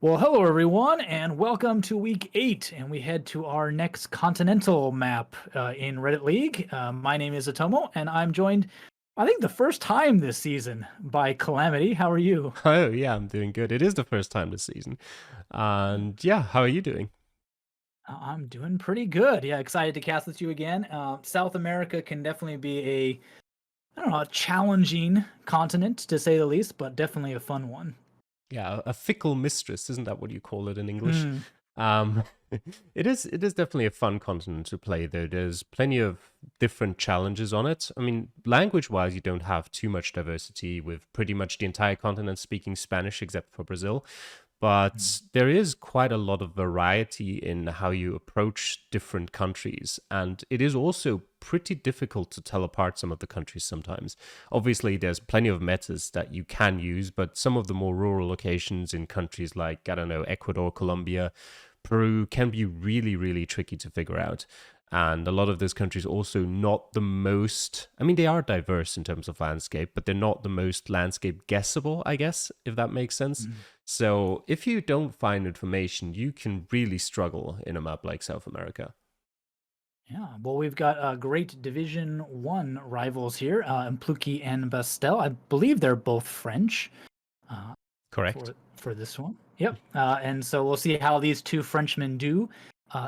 Well, hello everyone, and welcome to week 8, and we head to our next continental map in Reddit League. My name is Atomo, and I'm joined, I think, the first time this season by Calamity. How are you? Oh, yeah, I'm doing good. It is the first time this season. And yeah, how are you doing? I'm doing pretty good. Yeah, excited to cast with you again. South America can definitely be I don't know, a challenging continent to say the least, but definitely a fun one. Yeah, a fickle mistress, isn't that what you call it in English? Mm, Um, it is definitely a fun continent to play, though. There's plenty of different challenges on it. I mean, language-wise, you don't have too much diversity with pretty much the entire continent speaking Spanish except for Brazil. mm. But there is quite a lot of variety in how you approach different countries. And it is also pretty difficult to tell apart some of the countries sometimes. Obviously, there's plenty of metas that you can use, but some of the more rural locations in countries like, I don't know, Ecuador, Colombia, Peru can be really, really tricky to figure out. And a lot of those countries also not the most, I mean, they are diverse in terms of landscape, but they're not the most landscape guessable, I guess, if that makes sense. Mm. So if you don't find information, you can really struggle in a map like South America. Yeah, well, we've got great Division One rivals here, Plouky and Bastel. I believe they're both French uh, Correct. for this one. Yep. And so we'll see how these two Frenchmen do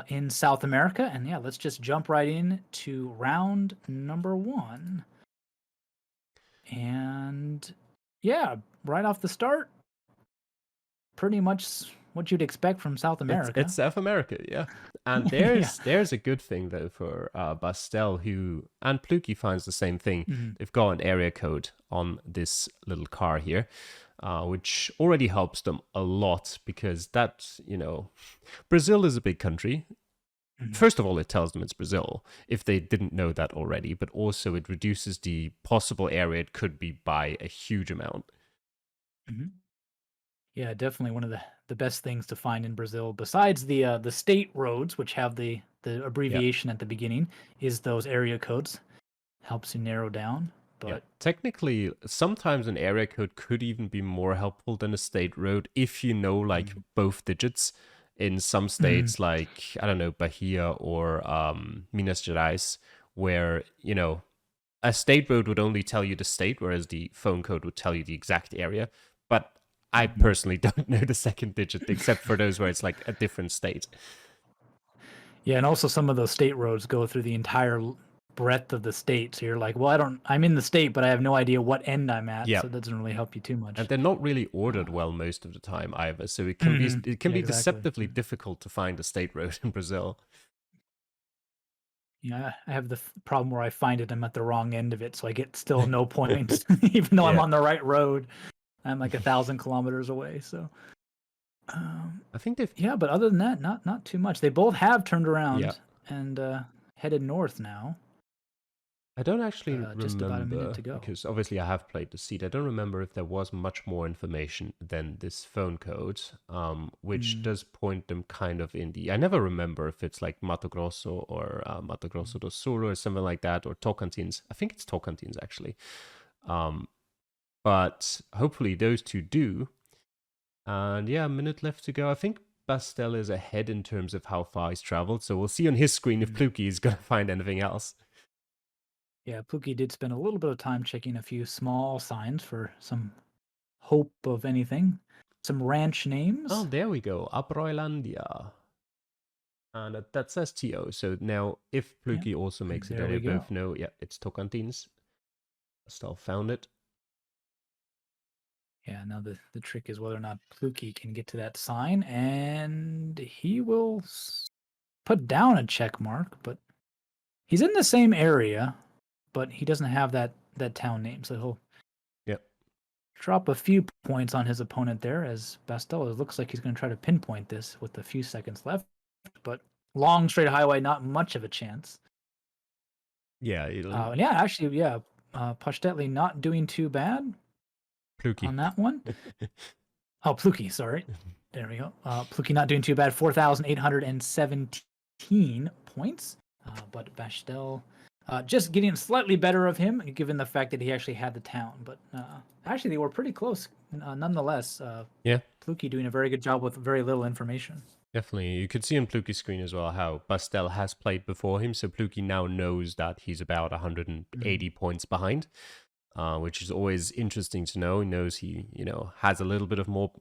in South America. And yeah, let's just jump right in to round number 1. And yeah, right off the start, pretty much what you'd expect from South It's America. South America, yeah. And Yeah. there's a good thing though for Bastel, who and Plouky finds the same thing. Mhm. They've got an area code on this little car here, which already helps them a lot because Brazil is a big country. Mhm. First of all, it tells them it's Brazil if they didn't know that already, but also it reduces the possible area it could be by a huge amount. Mhm. Yeah, definitely one of the best things to find in Brazil, besides the state roads, which have the Yeah. abbreviation at the beginning, is those area codes. Helps you narrow down. Yeah, But technically, sometimes an area code could even be more helpful than a state road if you know like mm, both digits. In some mm, states, like I don't know, Bahia or Minas Gerais, where a state road would only tell you the state, whereas the phone code would tell you the exact area. But I mhm. personally don't know the second digit, except for those where it's like a different state. Yeah, and also some of those state roads go through the entire breadth of the state. So you're like, well, I'm in the state, but I have no idea what end I'm at. Yeah, So that doesn't really help you too and much. they're not really Uh, ordered well most of the time either. So mhm. it can Yeah, be exactly. deceptively difficult to find a state road in Brazil. Yeah, I have the problem where I find it, I'm at the wrong end of it, so I get still no points, even though I'm Yeah, on the right road. I'm like 1,000 kilometers away. So, um, I think they've. yeah, but other than that, not too much. They both have turned Yeah, around and headed north now. I don't actually Just about a minute remember to go. because obviously I have played the seed. I don't remember if there was much more information than this phone code, which Mm, does point them kind of in the. I never remember if it's like Mato Grosso or Mato mm. Grosso do Sul or something like that, or Tocantins. I think it's Tocantins actually. Um, but hopefully those two do. And yeah, a minute left to go. I think Bastel is ahead in terms of how far he's traveled. So we'll see on his screen if Mm. Plouky is going to find anything else. Yeah, Pookie did spend a little bit of time checking a few small signs for some hope of anything. Some ranch Oh, names. there we go. Abroilandia. And that says TO. So now if Yeah, Plouky also and makes it, there then we we both go. know, yeah, it's Tocantins. Still found it. Yeah, now the trick is whether or not Pookie can get to that sign, and he will put down a check mark, but he's in the same area, but he doesn't have that town name, so he'll Yep. drop a few points on his opponent there as Bastel. It looks like he's going to try to pinpoint this with a few seconds left, but long straight highway, not much of a chance. Yeah, And yeah, actually, yeah, Pashtetli not doing too bad Plouky. on that one. Oh, Pluki, sorry. There we go. Pluki not doing too bad. 4,817 points. But Bastel Just getting slightly better of him, given the fact that he actually had the town. But actually, they were pretty close nonetheless. Yeah, Plouky doing a very good job with very little information. definitely. You could see on Plouky's screen as well how Bastel has played before him, so Plouky now knows that he's about 180 points behind, which is always interesting to know. He knows he, has a little bit of more,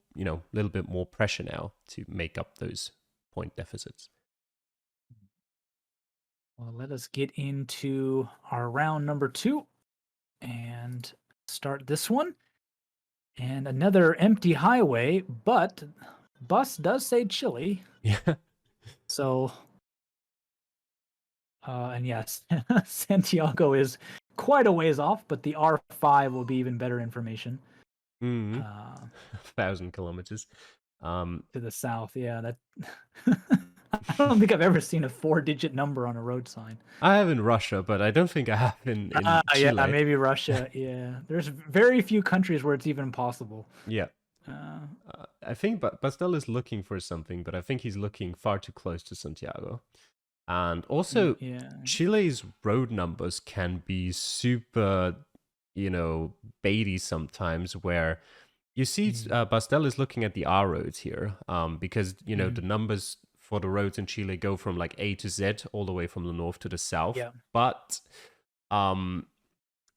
little bit more pressure now to make up those point deficits. Well, let us get into our round number 2 and start this one. And another empty highway, but bus does say Chile. Yeah. So, and yes, Santiago is quite a ways off, but the R5 will be even better information. Mm-hmm. 1,000 kilometers. To the south, yeah. That I don't think I've ever seen a 4-digit number on a road sign. I have in Russia, but I don't think I have in Chile. Yeah, maybe Russia. Yeah, there's very few countries where it's even possible. Yeah. I think Bastel is looking for something, but I think he's looking far too close to Santiago. And also, Chile's road numbers can be super, baity sometimes, where you see Bastel is looking at the R roads here, because, the numbers for the roads in Chile go from like A to Z all the way from the north to the south. Yeah. But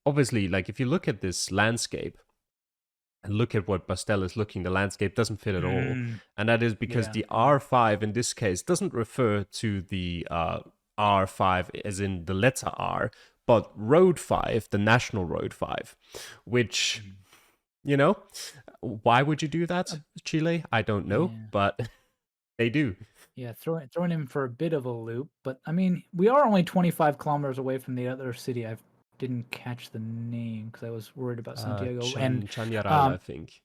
obviously, like if you look at this landscape, and look at what Bastel is looking, the landscape doesn't fit at all. And that is because the R5 in this case doesn't refer to the R5 as in the letter R, but Road 5, the National Road 5, which, why would you do that, Chile? I don't know, but they do. Yeah, throwing him for a bit of a loop. But, I mean, we are only 25 kilometers away from the other city. I didn't catch the name because I was worried about Santiago. Chañaral, I think.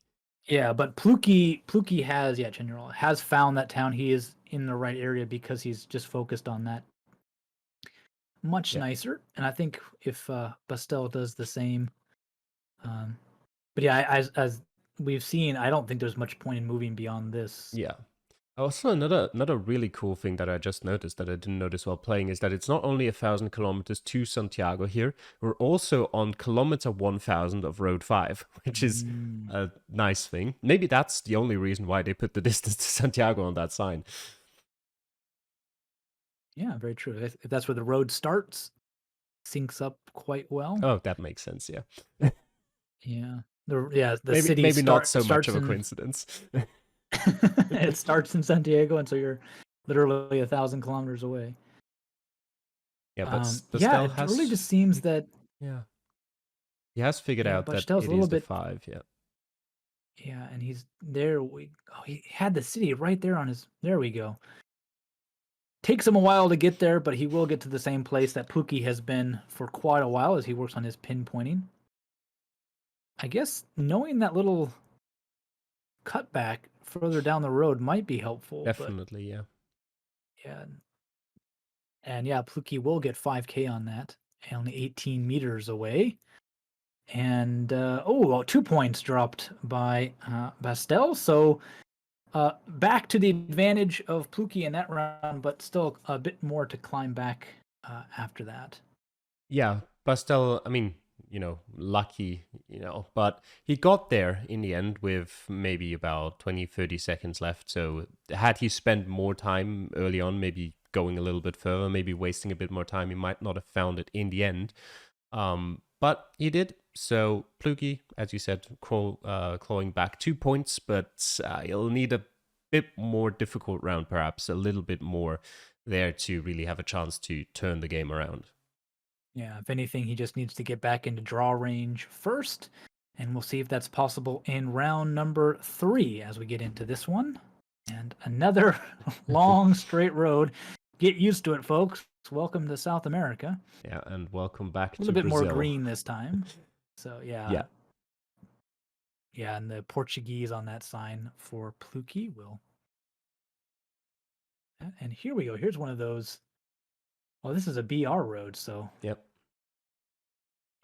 Yeah, but Plouky has, Chañaral has found that town. He is in the right area because he's just focused on that. Much nicer. And I think if Bastel does the same. But yeah, as we've seen, I don't think there's much point in moving beyond this. Yeah. Also, another really cool thing that I just noticed that I didn't notice while playing is that it's not only 1,000 kilometers to Santiago here, we're also on kilometer 1,000 of Road 5, which is a nice thing. Maybe that's the only reason why they put the distance to Santiago on that sign. Yeah, very true. If that's where the road starts, syncs up quite well. Oh, that makes sense, yeah. Yeah. The maybe, city maybe not so much of a coincidence. It starts in Santiago, and so you're literally 1,000 kilometers away. Yeah, but it really just seems that he has figured out that it is the 5. Yeah, and he's there. He had the city right there on his. There we go. Takes him a while to get there, but he will get to the same place that Plouky has been for quite a while as he works on his pinpointing. I guess knowing that little cutback further down the road might be helpful. Definitely, yeah. And Plouky will get 5K on that, only 18 meters away. And 2 points dropped by Bastel. So back to the advantage of Plouky in that round, but still a bit more to climb back after that. Yeah, Bastel, I mean, lucky, but he got there in the end with maybe about 20, 30 seconds left. So had he spent more time early on, maybe going a little bit further, maybe wasting a bit more time, he might not have found it in the end. But he did. So Plouky, as you said, clawing back 2 points, but he'll need a bit more difficult round, perhaps a little bit more there to really have a chance to turn the game around. Yeah, if anything, he just needs to get back into draw range first, and we'll see if that's possible in round number 3 as we get into this one. And another long straight road. Get used to it, folks. Welcome to South America. Yeah, and welcome back to Brazil. A little bit Brazil. more green this time. So, yeah. Yeah, and the Portuguese on that sign for Plouky will. And here we go. Here's one of those. Well, this is a BR road, so. Yep.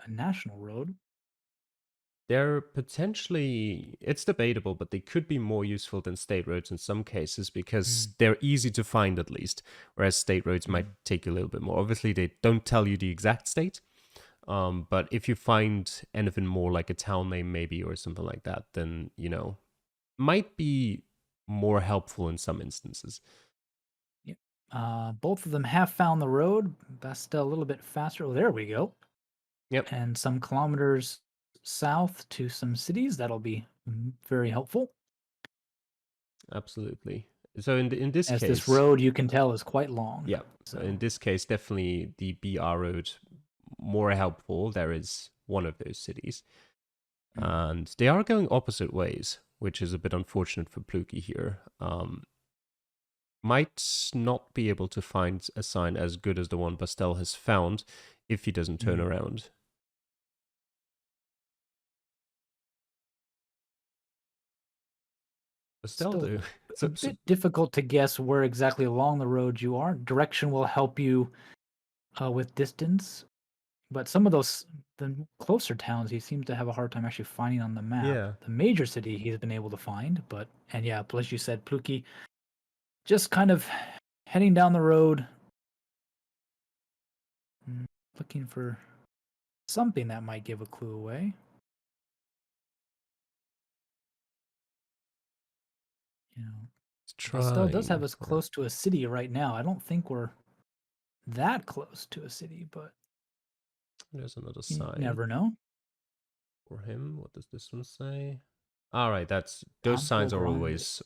A national road. They're potentially, it's debatable, but they could be more useful than state roads in some cases because Mm, they're easy to find at least, whereas state roads might mm. take you a little bit more. Obviously, they don't tell you the exact state, but if you find anything more like a town name maybe or something like that, then, might be more helpful in some instances. Yep. Both of them have found the road. Bastel a little bit faster. Oh, there we go. Yep, And some kilometers south to some cities. That'll be very helpful. absolutely. So in this As this case, road, you can tell, is quite long. yeah, So, in this case, definitely the BR road more helpful. There is one of those cities. mm, And they are going opposite ways, which is a bit unfortunate for Plouky here. Might not be able to find a sign as good as the one Bastel has found if he doesn't turn mm. around. Bastel, Still though. a So, bit difficult to guess where exactly along the road you are. Direction will help you with distance, but some of the closer towns, he seems to have a hard time actually finding on the map. yeah, The major city he's been able to find, but and yeah, as you said, Plouky just kind of heading down the road, mm, looking for something that might give a clue away. You know, he's Bastel does have trying. us Yeah. close to a city right now. I don't think we're that close to a city, but There's another you sign never know. for him. What does this one say? All right, that's those Ample signs are grind. always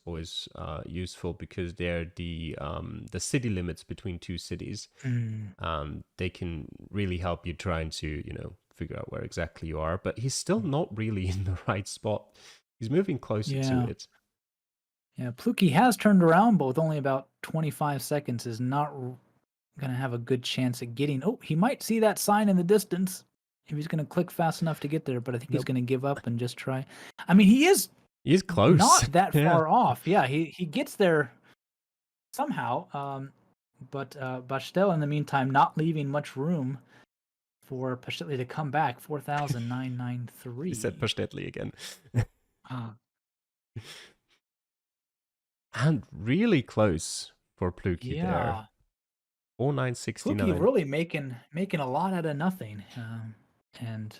useful because they're the city limits between two cities. Mm, They can really help you trying to, figure out where exactly you are. But he's still not really in the right spot. He's moving closer to yeah. it. Yeah, Plouky has turned around, but with only about 25 seconds is not going to have a good chance at getting. Oh, he might see that sign in the distance if he's going to click fast enough to get there, but I think he's Nope. going to give up and just try. I mean, he is He's close. not that Yeah. far off. Yeah, he gets there somehow. But Bastel, in the meantime, not leaving much room for Pashtli to come back. He said 4,993. Pastetli again. Ah, And really close for Pluki there. yeah. Pookie 4969. really making a lot out of nothing, and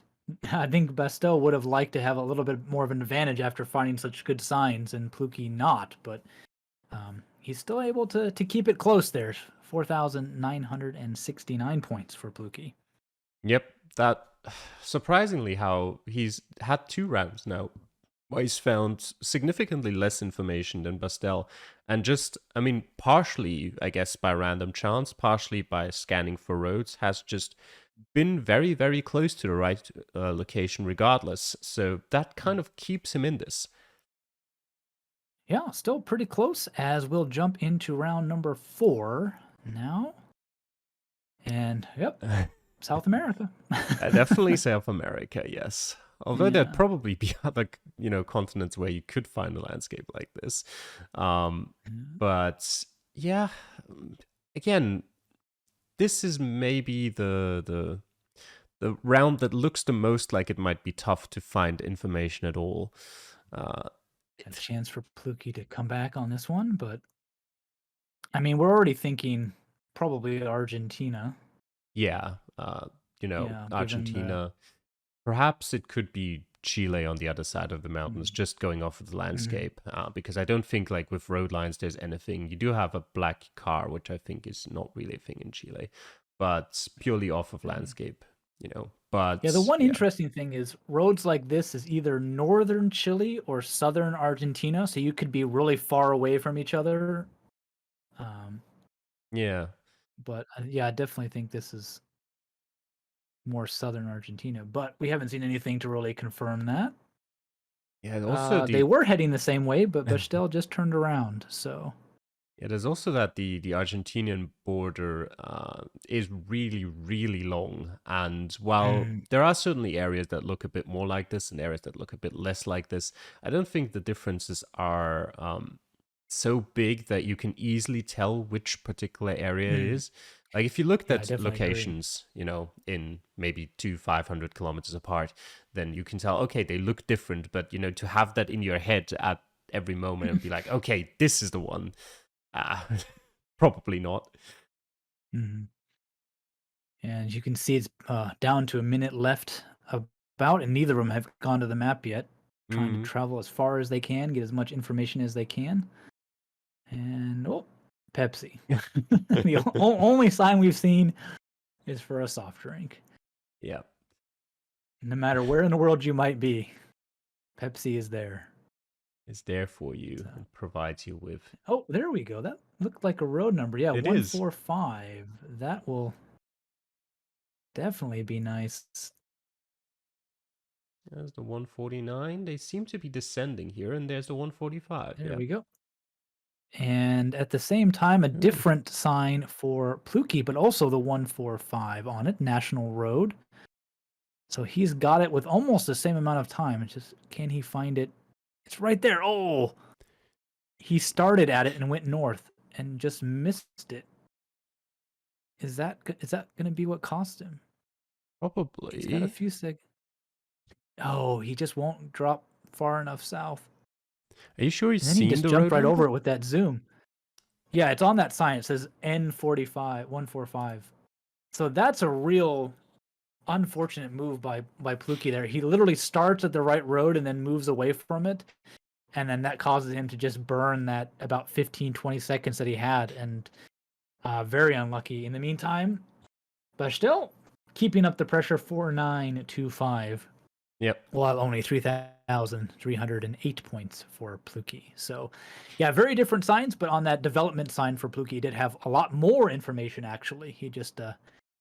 I think Bastel would have liked to have a little bit more of an advantage after finding such good signs, and Pookie not. But he's still able to keep it close there. 4,969 points for Pookie. Yep, that surprisingly how he's had two rounds now. Where he's found significantly less information than Bastel, and just, I mean, partially, I guess, by random chance, partially by scanning for roads, has just been very, very close to the right location regardless. So that kind of keeps him in this. Yeah, still pretty close as we'll jump into round number 4 now. And yep, South America. Definitely South America, yes. Although there'd Yeah. probably be other, continents where you could find a landscape like this. Mhm. But yeah, again, this is maybe the round that looks the most like it might be tough to find information at all. A chance for Plouky to come back on this one, but I mean, we're already thinking probably Argentina. Yeah, Yeah, given the Argentina. Perhaps it could be Chile on the other side of the mountains, mm, just going off of the mhm, landscape. Because I don't think, like with road lines, there's anything. You do have a black car, which I think is not really a thing in Chile, but purely off of mhm. landscape. Yeah, the But one yeah, interesting thing is roads like this is either northern Chile or southern Argentina, so you could be really far away from each other. Um, yeah, but yeah, I definitely think this is more southern Argentina, but we haven't seen anything to really confirm that. yeah. And also They the were heading the same way, but Bechtel just turned around. So Yeah, there's also that the Argentinian border is really, really long. And while mm, there are certainly areas that look a bit more like this and areas that look a bit less like this, I don't think the differences are so big that you can easily tell which particular area it mm, is. Like if you looked Yeah, I at definitely agree. locations, in maybe 500 kilometers apart, then you can tell, okay, they look different, but to have that in your head at every moment and be like, okay, this is the one. Ah, probably not. Mhm. And you can see it's down to a minute left about, and neither of them have gone to the map yet. Trying to Mm. travel as far as they can, get as much information as they can. And oh, Pepsi. The only sign we've seen is for a soft drink. Yeah, No matter where in the world you might be, Pepsi is there. it's there for you So, and provides you with. oh, there we go. That looked like a road number. Yeah, It is. 145. That will definitely be nice. There's the 149. They seem to be descending here, and there's the 145. There Yeah. we go. And at the same time, a Hmm. different sign for Plouky, but also the 145 on it, National Road. So he's got it with almost the same amount of time. It's just, can he find it? It's right there. Oh, he started at it and went north and just missed it. Is that going to be what cost him? He's got a Probably. few sec. Oh, he just won't drop far enough south. Are you sure he's And then he seen just the jumped road right over number? it with that zoom. Yeah, it's on that sign. It says N45, 145. So that's a real unfortunate move by Plouky there. He literally starts at the right road and then moves away from it. And then that causes him to just burn that about 15, 20 seconds that he had. And very unlucky. In the meantime, Bastel keeping up the pressure 4925. Yep. While only 3,308 points for Plouky. So, yeah, very different signs, but on that development sign for Plouky, he did have a lot more information, actually. He just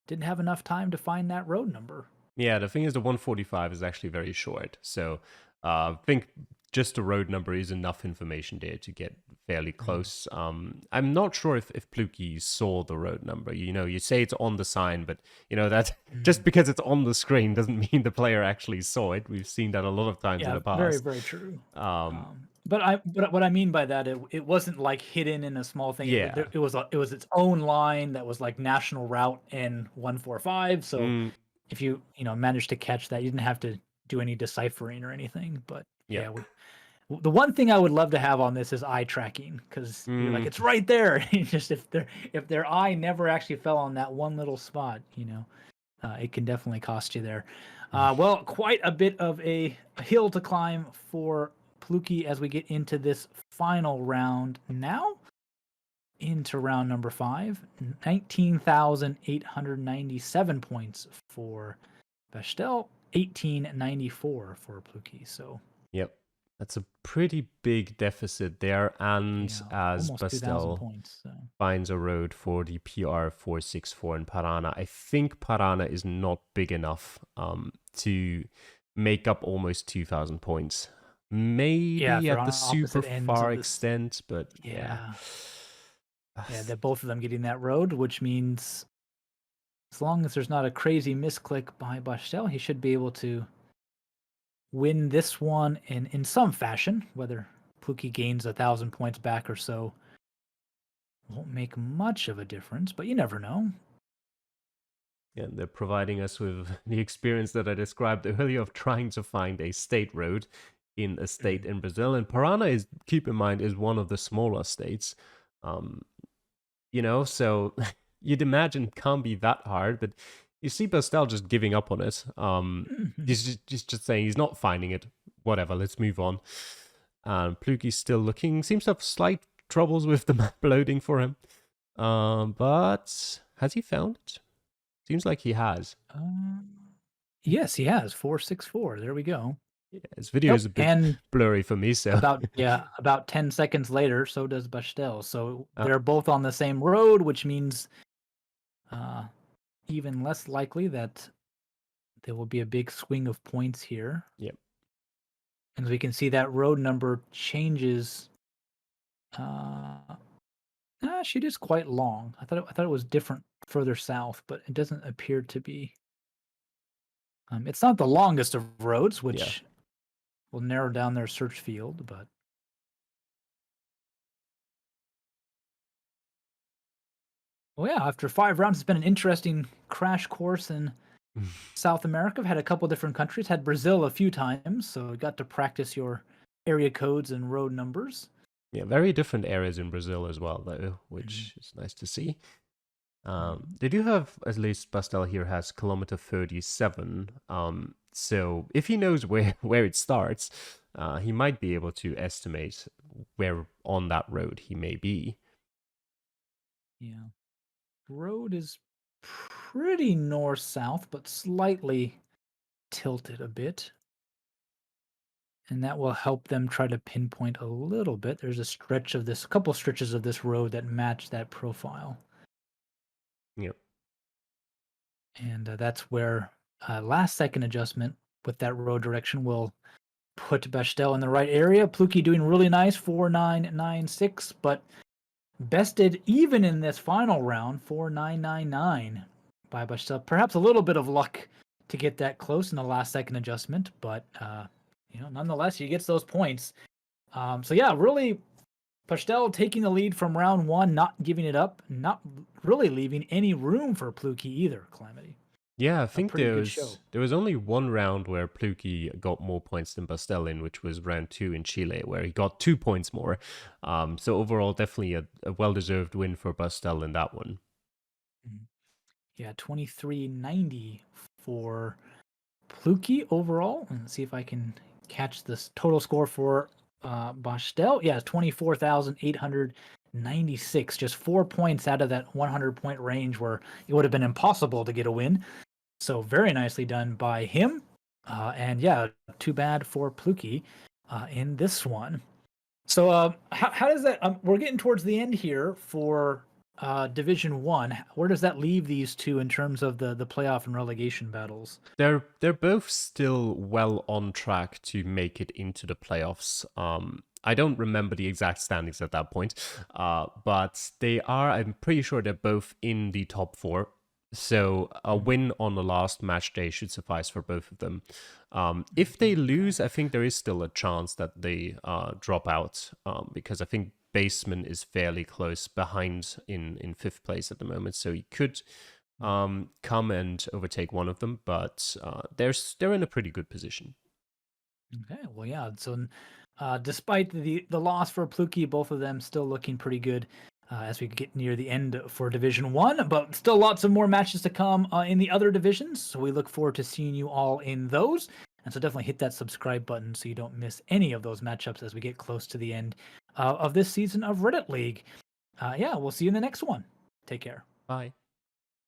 didn't have enough time to find that road number. Yeah, the thing is, the 145 is actually very short. So I think just the road number is enough information there to get fairly Mhm. close. I'm not sure if Plouky saw the road number. You say it's on the sign, but that just Mhm. because it's on the screen doesn't mean the player actually saw it. We've seen that a lot of times in Yeah, the very, past. very true. Um, But what I mean by that, it wasn't like hidden in a small thing. yeah. It was its own line that was like national route in 145. So Mm, if you managed to catch that, you didn't have to do any deciphering or anything. But yeah. yeah, the one thing I would love to have on this is eye tracking because you're like Mm, it's right there. Just if their eye never actually fell on that one little spot, it can definitely cost you there. Well, quite a bit of a hill to climb for Plouky as we get into this final round now. Into round number 5, 19,897 points for Bastel, 1894 for Plouky. So, yep. That's a pretty big deficit there. And yeah, as almost 2,000 Bastel points. So, finds a road for the PR 464 in Parana. I think Parana is not big enough to make up almost 2,000 points. yeah, if Maybe they're at the on super opposite ends far of this, extent, but yeah. yeah, yeah, they're both of them getting that road, which means as long as there's not a crazy misclick by Bastel, he should be able to win this one in some fashion. Whether Pookie gains 1,000 points back or so won't make much of a difference, but you never know. Yeah, they're providing us with the experience that I described earlier of trying to find a state road in a state in Brazil. And Parana is, keep in mind, is one of the smaller states. Um, so you'd imagine it can't be that hard, but you see Bastel just giving up on it. Mhm. He's just saying he's not finding it. Whatever, let's move on. And Pluky's still looking, seems to have slight troubles with the map loading for him. But has he found it? Seems like he has. Yes, he has 464. There we go. Yeah, his video is Nope, a bit and blurry for me, so about 10 seconds later, so does Bastel. So uh, they're both on the same road, which means uh, even less likely that there will be a big swing of points here. yep. And we can see that road number changes. Uh, she is quite long. I thought it was different further south, but it doesn't appear to be. It's not the longest of roads, Yeah. which will narrow down their search field, but Well, yeah, after 5 rounds, it's been an interesting crash course in South America. I've had a couple different countries. Had Brazil a few times, so I got to practice your area codes and road numbers. Yeah, very different areas in Brazil as well, though, Mhm, which is nice to see. mhm. They do have, at least Bastel here has kilometer 37. So if he knows where, where it starts, he might be able to estimate where on that road he may be. Yeah, road is pretty north-south, but slightly tilted a bit, and that will help them try to pinpoint a little bit. There's a couple stretches of this road that match that profile. Yep. And that's where last second adjustment with that road direction will put Bechtel in the right area. Plouky doing really nice, 4996, but bested even in this final round, 4999 by Bechtel. Perhaps a little bit of luck to get that close in the last second adjustment, but nonetheless, he gets those points. So yeah, really, Bechtel taking the lead from round one, not giving it up, not really leaving any room for Plouky either. Calamity, Yeah, I a think pretty good show. there was only one round where Plouky got more points than Bastel in, which was round 2 in Chile, where he got 2 points more. So overall, definitely a well-deserved win for Bastel in that one. Mhm. Yeah, 2390 for Plouky overall. And let's see if I can catch this total score for Bastel. Yeah, 24,896. Just 4 points out of that 100-point range where it would have been impossible to get a win. So very nicely done by him. And yeah, too bad for Plouky in this one. So how does that? We're getting towards the end here for Division One. Where does that leave these two in terms of the playoff and relegation battles? They're both still well on track to make it into the playoffs. I don't remember the exact standings at that point, but they are. I'm pretty sure they're both in the top four. So a win on the last match day should suffice for both of them. If they lose, I think there is still a chance that they drop out because I think Basement is fairly close behind in fifth place at the moment, so he could come and overtake one of them, but they're in a pretty good position. Okay, well, yeah. So, despite the loss for Plouky, both of them still looking pretty good as we get near the end for Division One. But still, lots of more matches to come in the other divisions. So we look forward to seeing you all in those. And so definitely hit that subscribe button so you don't miss any of those matchups as we get close to the end of this season of Reddit League. Yeah, we'll see you in the next one. Take care. Bye.